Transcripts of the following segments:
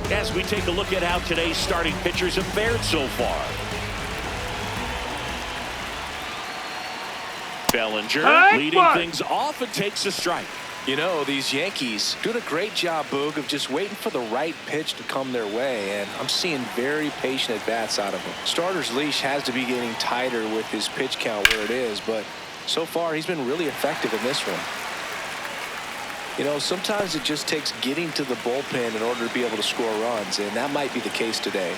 As we take a look at how today's starting pitchers have fared so far. Bellinger leading things off and takes a strike. You know, these Yankees doing a great job, Boog, of just waiting for the right pitch to come their way, and I'm seeing very patient at-bats out of them. Starter's leash has to be getting tighter with his pitch count where it is, but so far he's been really effective in this one. You know, sometimes it just takes getting to the bullpen in order to be able to score runs, and that might be the case today.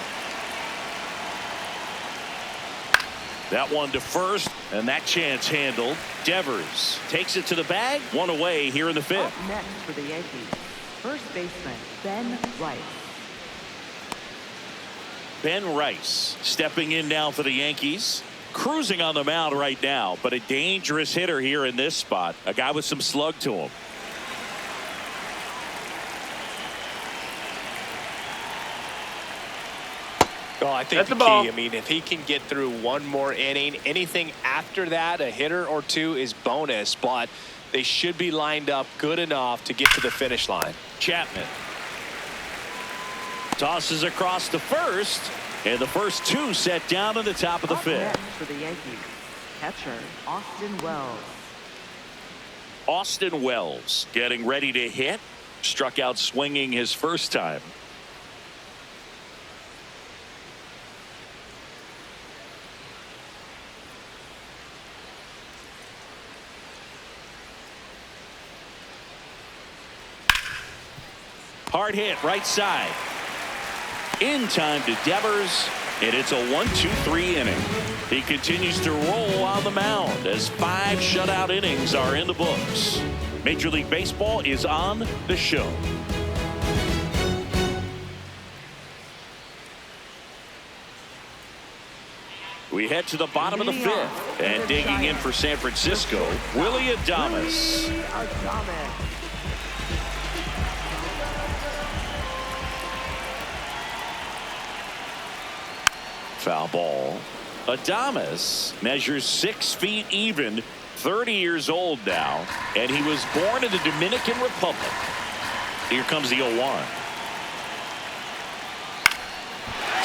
That one to first, and that chance handled. Devers takes it to the bag. One away here in the fifth. Up next for the Yankees, first baseman Ben Rice. Ben Rice stepping in now for the Yankees. Cruising on the mound right now, but a dangerous hitter here in this spot. A guy with some slug to him. Well, I think the key, I mean, if he can get through one more inning, anything after that, a hitter or two is bonus, but they should be lined up good enough to get to the finish line. Chapman tosses across to first, and the first two set down in the top of the fifth. Next for the Yankees, catcher Austin Wells. Austin Wells getting ready to hit. Struck out swinging his first time. Hard hit right side. In time to Devers, and it's a 1-2-3 inning. He continues to roll on the mound as 5 shutout innings are in the books. Major League Baseball is on the show. We head to the bottom of the fifth, and digging in for San Francisco, Willy Adames. Foul ball. Adames measures 6 feet even, 30 years old now, and he was born in the Dominican Republic. Here comes the 0-1.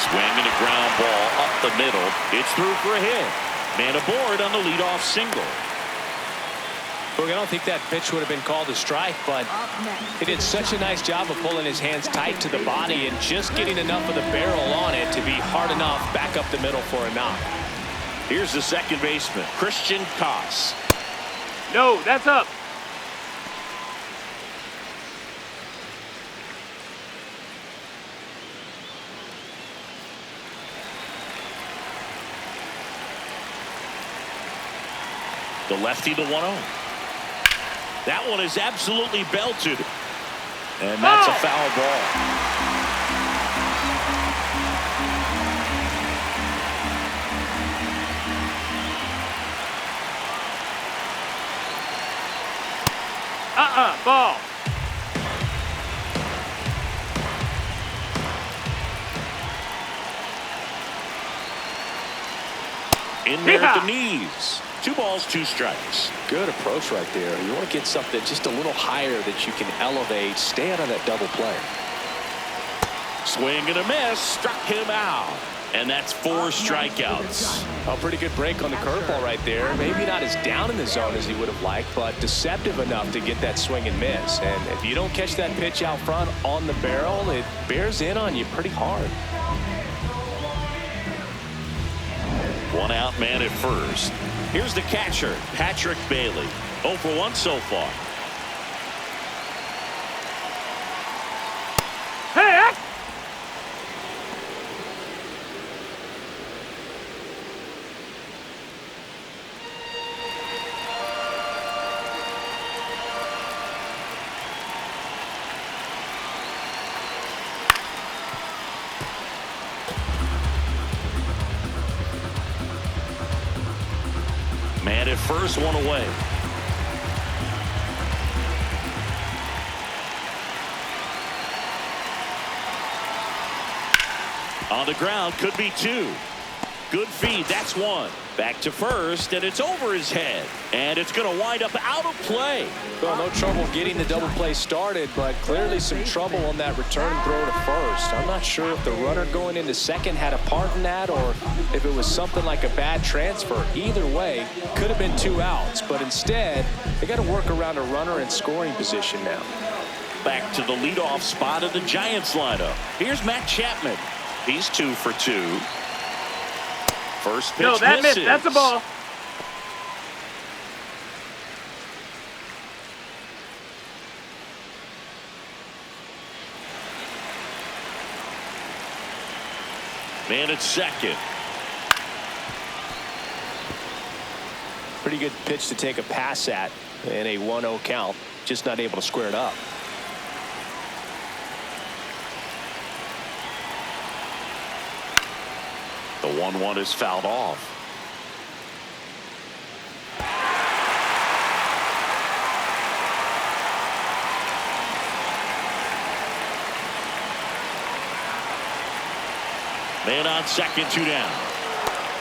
Swinging a ground ball up the middle. It's through for a hit. Man aboard on the leadoff single. Look, I don't think that pitch would have been called a strike, but he did such a nice job of pulling his hands tight to the body and just getting enough of the barrel on it to be hard enough back up the middle for a knock. Here's the second baseman, Christian Koss. No, that's up. The lefty, the 1-0. That one is absolutely belted. And that's a foul ball. Ball. In there at the knees. 2 balls, 2 strikes. Good approach right there. You want to get something just a little higher that you can elevate. Stay out of that double play. Swing and a miss. Struck him out. And that's 4 strikeouts. A pretty good break on the curveball right there. Maybe not as down in the zone as he would have liked, but deceptive enough to get that swing and miss. And if you don't catch that pitch out front on the barrel, it bears in on you pretty hard. 1 out, man at first. Here's the catcher, Patrick Bailey. 0 for 1 so far. Hey! Man at first, 1 away. On the ground, could be 2. Good feed, that's 1. Back to first, and it's over his head. And it's going to wind up out of play. Well, no trouble getting the double play started, but clearly some trouble on that return throw to first. I'm not sure if the runner going into second had a part in that or if it was something like a bad transfer. Either way, could have been 2 outs, but instead, they got to work around a runner in scoring position now. Back to the leadoff spot of the Giants lineup. Here's Matt Chapman. He's 2 for 2. First pitch No, that misses. missed. That's a ball. Man at second. Pretty good pitch to take a pass at in a 1-0 count. Just not able to square it up. The 1-1 is fouled off. Man on second, 2 down.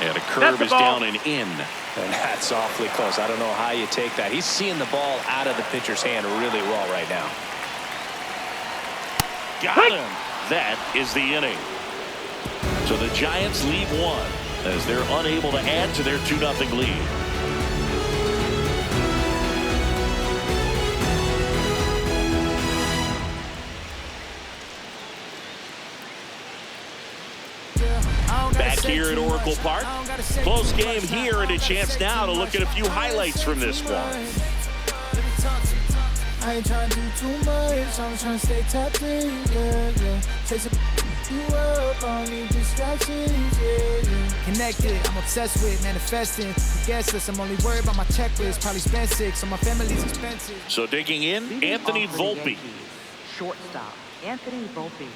And a curve is down and in. And that's awfully close. I don't know how you take that. He's seeing the ball out of the pitcher's hand really well right now. Got him. That is the inning. So the Giants leave 1 as they're unable to add to their 2-0 lead. Back here at Oracle Park. Close game here and a chance now to look at a few highlights from this one. I ain't trying to do too much. I'm trying to stay tapped in, yeah. Chasing you up, I don't need distractions, yeah. Connected, I'm obsessed with manifesting. Guess list, I'm only worried about my checklist. Probably spend 6 on my family's expenses. So digging in, Leading Anthony off for the Volpe. Yankees, shortstop, Anthony Volpe.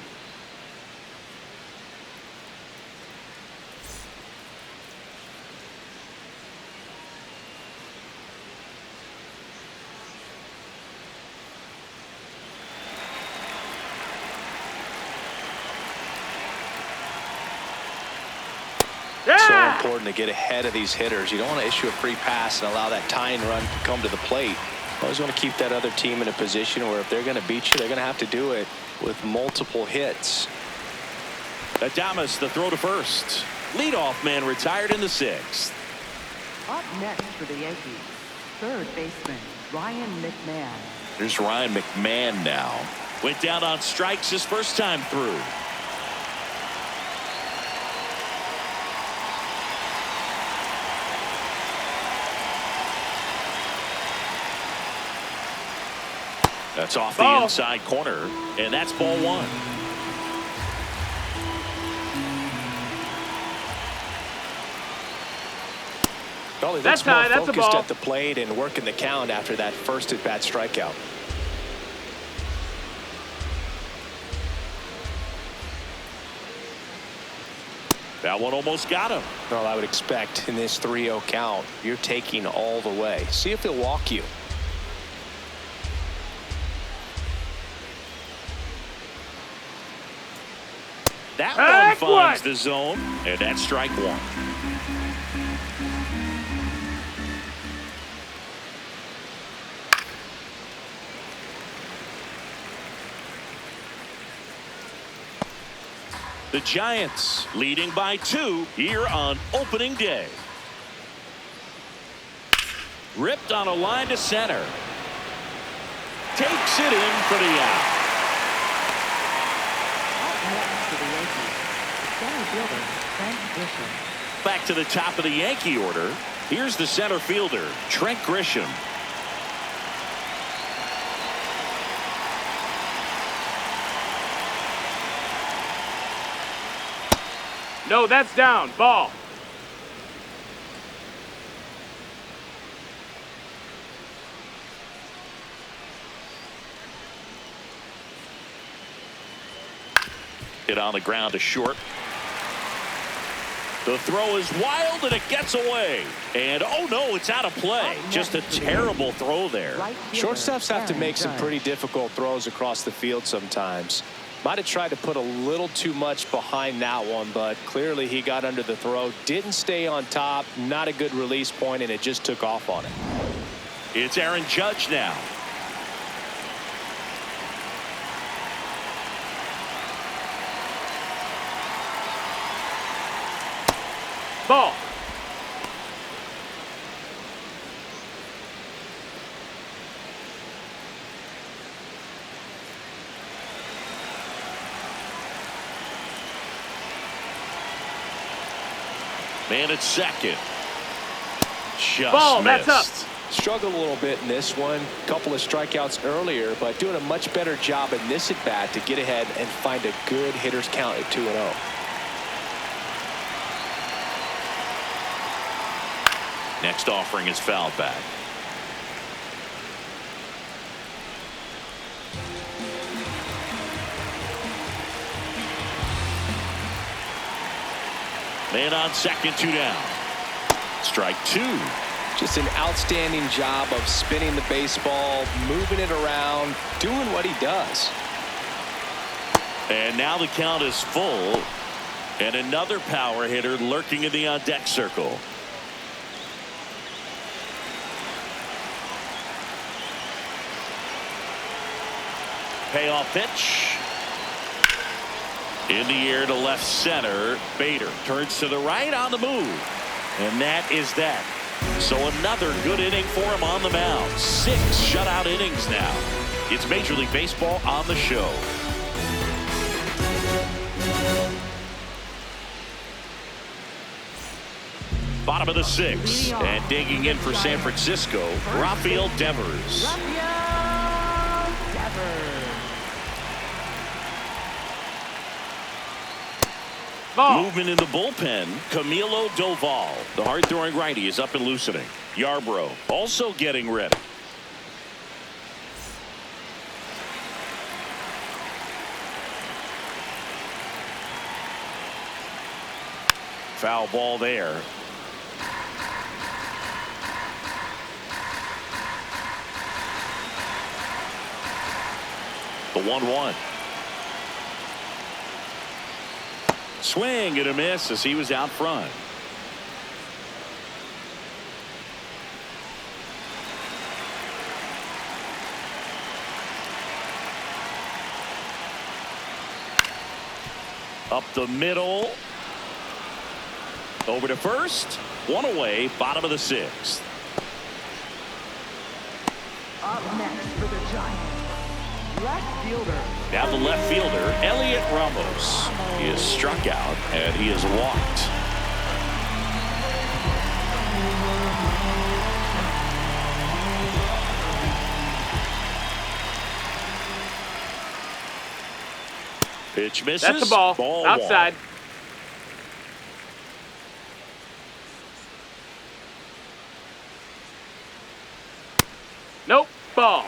So important to get ahead of these hitters. You don't want to issue a free pass and allow that tying run to come to the plate. You always want to keep that other team in a position where if they're going to beat you, they're going to have to do it with multiple hits. Adames, the throw to first. Leadoff man retired in the 6th. Up next for the Yankees, third baseman Ryan McMahon. There's Ryan McMahon now. Went down on strikes his first time through. That's off the inside corner, and that's ball 1. Well, he That's looks more high, that's a focused ball. at the plate and working the count after that first at-bat strikeout. That one almost got him. Well, I would expect in this 3-0 count, you're taking all the way. See if he'll walk you. That one finds the zone, and that's strike 1. The Giants leading by 2 here on opening day. Ripped on a line to center. Takes it in for the out. Up next for the Yankees, center fielder Trent Grisham. Back to the top of the Yankee order. Here's the center fielder, Trent Grisham. No, that's down. Ball. Hit on the ground to short. The throw is wild and it gets away. And oh no, it's out of play. Just a terrible throw there. Shortstops have to make some pretty difficult throws across the field sometimes. Might have tried to put a little too much behind that one, but clearly he got under the throw, didn't stay on top, not a good release point, and it just took off on it. It's Aaron Judge now. Ball. Man at second. Just Ball, missed. that's up. Struggled a little bit in this one. Couple of strikeouts earlier, but doing a much better job in this at-bat to get ahead and find a good hitter's count at 2-0. Next offering is fouled back. Man on second, 2 down. Strike 2. Just an outstanding job of spinning the baseball, moving it around, doing what he does. And now the count is full. And another power hitter lurking in the on-deck circle. Payoff pitch. In the air to left center. Bader turns to the right on the move. And that is that. So another good inning for him on the mound. 6 shutout innings now. It's Major League Baseball on the show. Bottom of the 6th. And digging in for San Francisco, Rafael Devers. Rafael Devers. Ball. Movement in the bullpen, Camilo Doval. The hard-throwing righty is up and loosening. Yarbrough also getting ready. Foul ball there. The 1-1. Swing and a miss as he was out front. Up the middle. Over to first. 1 away. Bottom of the 6th. Up next for the Giants, left fielder. Now the left fielder, Elliot Ramos. He is struck out and he is walked. Pitch misses. That's the ball. Outside. Walk. Nope. Ball.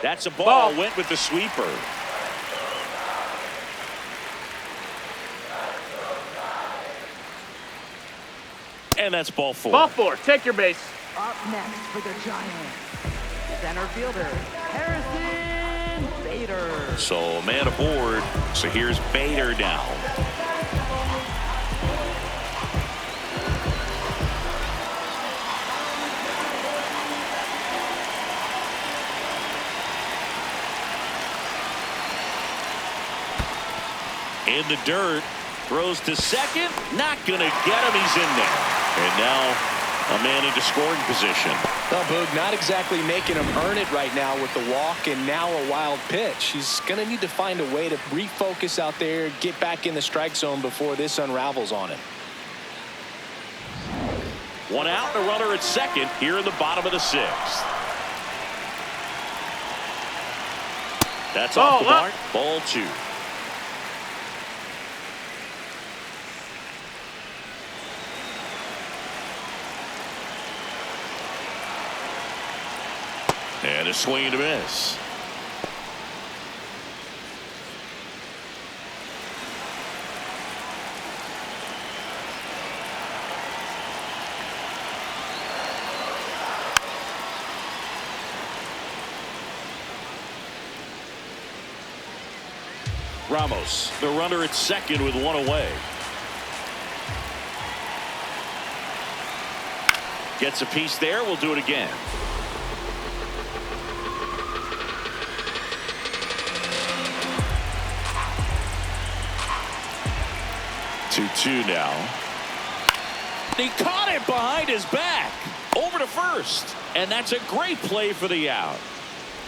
That's a ball. Went with the sweeper. And that's ball 4. Ball 4. Take your base. Up next for the Giants, center fielder, Harrison Bader. So man aboard. So here's Bader now. In the dirt, throws to second, not gonna get him. He's in there, and now a man into scoring position. Well, Boog, not exactly making him earn it right now with the walk and now a wild pitch. He's gonna need to find a way to refocus out there, get back in the strike zone before this unravels on him. 1 out, and a runner at second here in the bottom of the 6th. That's off the mark. Ball 2. And a swing and a miss. Ramos, the runner at second with one away. Gets a piece there. We'll do it again. Two now. He caught it behind his back. Over to first. And that's a great play for the out.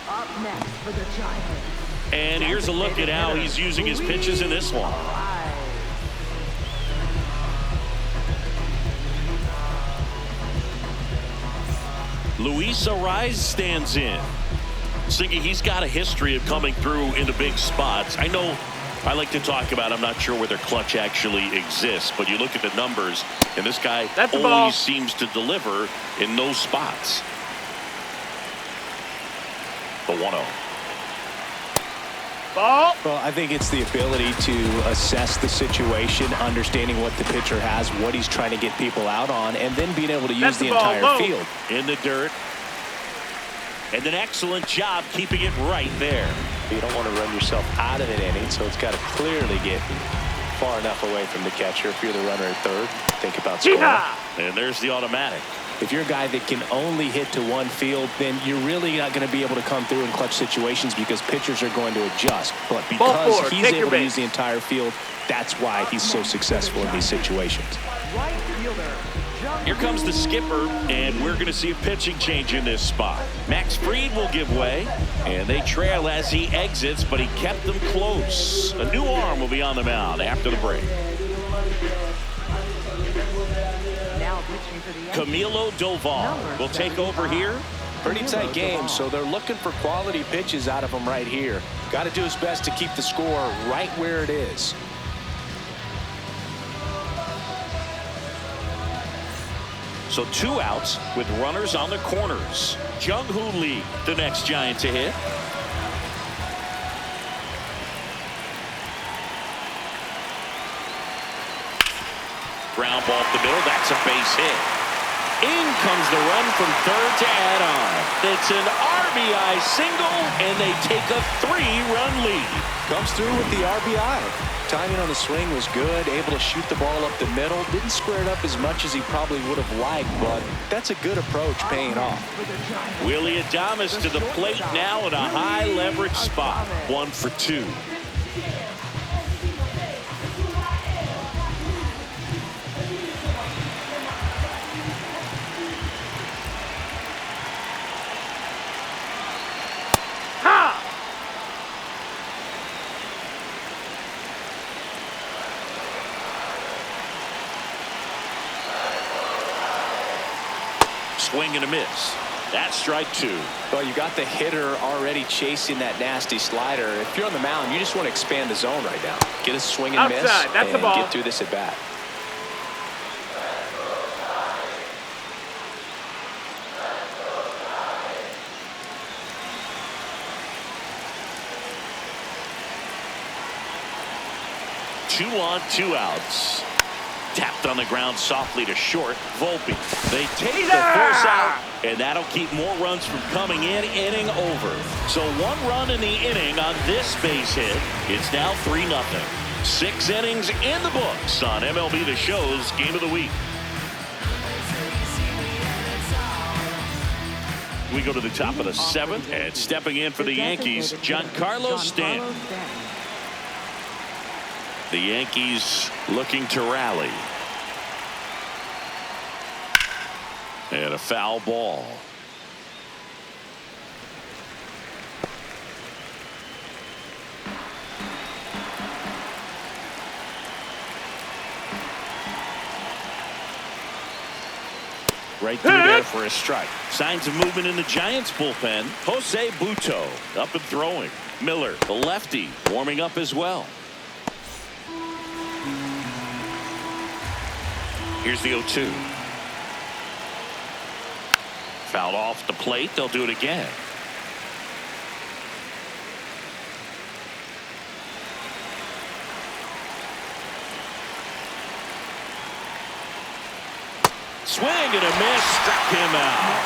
Up next for the Giants. And here's a look at how he's using his pitches in this one. Luis Ariz stands in. Singy, he's got a history of coming through into big spots. I know I like to talk about, I'm not sure whether clutch actually exists, but you look at the numbers, and this guy always seems to deliver in those spots. The 1-0. Ball. Well, I think it's the ability to assess the situation, understanding what the pitcher has, what he's trying to get people out on, and then being able to use the entire field. In the dirt. And an excellent job keeping it right there. You don't want to run yourself out of an inning, so it's got to clearly get far enough away from the catcher. If you're the runner at third, think about scoring. And there's the automatic. If you're a guy that can only hit to one field, then you're really not going to be able to come through in clutch situations because pitchers are going to adjust. But because he's able to use the entire field, that's why he's so successful in these situations. Right fielder. Here comes the skipper, and we're going to see a pitching change in this spot. Max Fried will give way, and they trail as he exits, but he kept them close. A new arm will be on the mound after the break. Now pitching for the Camilo Doval will take over here. Pretty tight game, so they're looking for quality pitches out of him right here. Got to do his best to keep the score right where it is. So 2 outs with runners on the corners. Jung-Hoo Lee, the next Giant to hit. Ground ball up the middle. That's a base hit. In comes the run from third to add on. It's an RBI single, and they take a 3-run lead. Comes through with the RBI. Timing on the swing was good, able to shoot the ball up the middle. Didn't square it up as much as he probably would have liked, but that's a good approach paying off. Willie Adames to the plate now in a high leverage spot. 1 for 2. Swing and a miss. That's strike 2. Well, you got the hitter already chasing that nasty slider. If you're on the mound, you just want to expand the zone right now. Get a swing and miss That's and the ball. get through this at bat. Two on, 2 outs. Tapped on the ground softly to short. Volpe. They take the force out, and that'll keep more runs from coming in. Inning over. So 1 run in the inning on this base hit. It's now 3-0. 6 innings in the books on MLB The Show's Game of the Week. We go to the top of the 7th, and stepping in for the Yankees, Giancarlo Stanton. The Yankees looking to rally. And a foul ball. Right through there for a strike. Signs of movement in the Giants bullpen. Jose Buto up and throwing. Miller, the lefty, warming up as well. Here's the 0-2. Fouled off the plate. They'll do it again. Swing and a miss. Struck him out.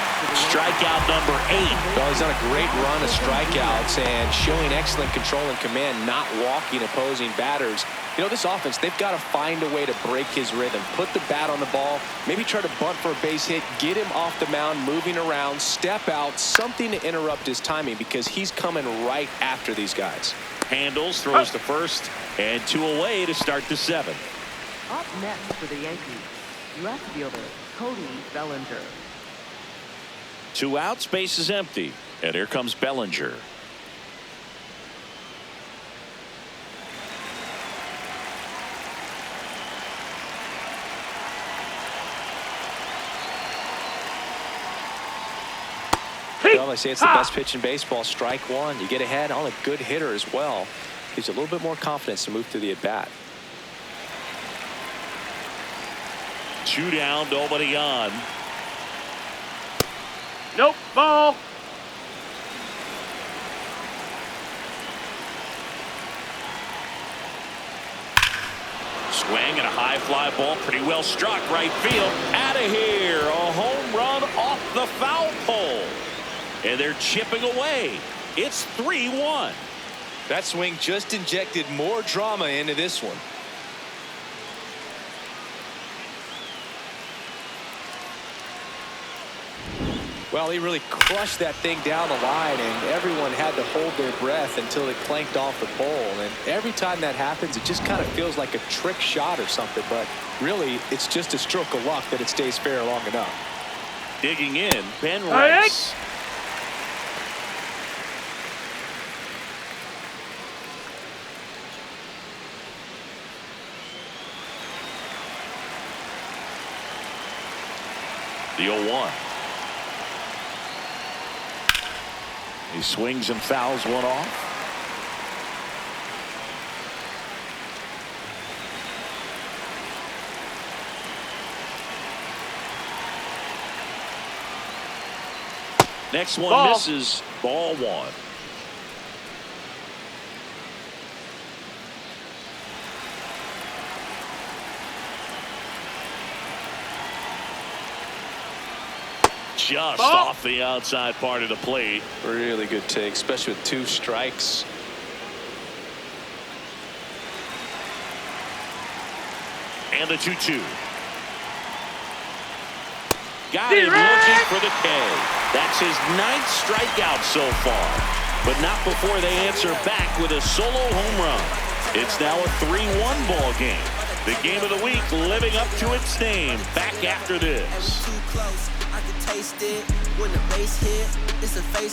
Strikeout number 8. Well, he's on a great run of strikeouts and showing excellent control and command, not walking opposing batters. You know, this offense, they've got to find a way to break his rhythm, put the bat on the ball, maybe try to bunt for a base hit, get him off the mound, moving around, step out, something to interrupt his timing because he's coming right after these guys. Handles, throws to first, and 2 away to start the 7th. Up next for the Yankees, left fielder Cody Bellinger. 2 outs, base is empty, and here comes Bellinger. Well, they say it's the best pitch in baseball. Strike one. You get ahead on a good hitter as well. Gives you a little bit more confidence to move through the at-bat. 2 down, nobody on. Nope. Ball. Swing and a high fly ball, pretty well struck, right field. Out of here, a home run off the foul pole. And they're chipping away. It's 3-1. That swing just injected more drama into this one. Well, he really crushed that thing down the line, and everyone had to hold their breath until it clanked off the pole. And every time that happens, it just kind of feels like a trick shot or something. But really, it's just a stroke of luck that it stays fair long enough. Digging in, Ben Rice. The 0-1. He swings and fouls one off. Next one Ball. misses. Ball 1. Just off the outside part of the plate. Really good take, especially with 2 strikes. And the 2-2. Got him looking for the K. That's his 9th strikeout so far. But not before they answer back with a solo home run. It's now a 3-1 ball game. The game of the week living up to its name. Back after this. Taste it when the bass hit. It's a face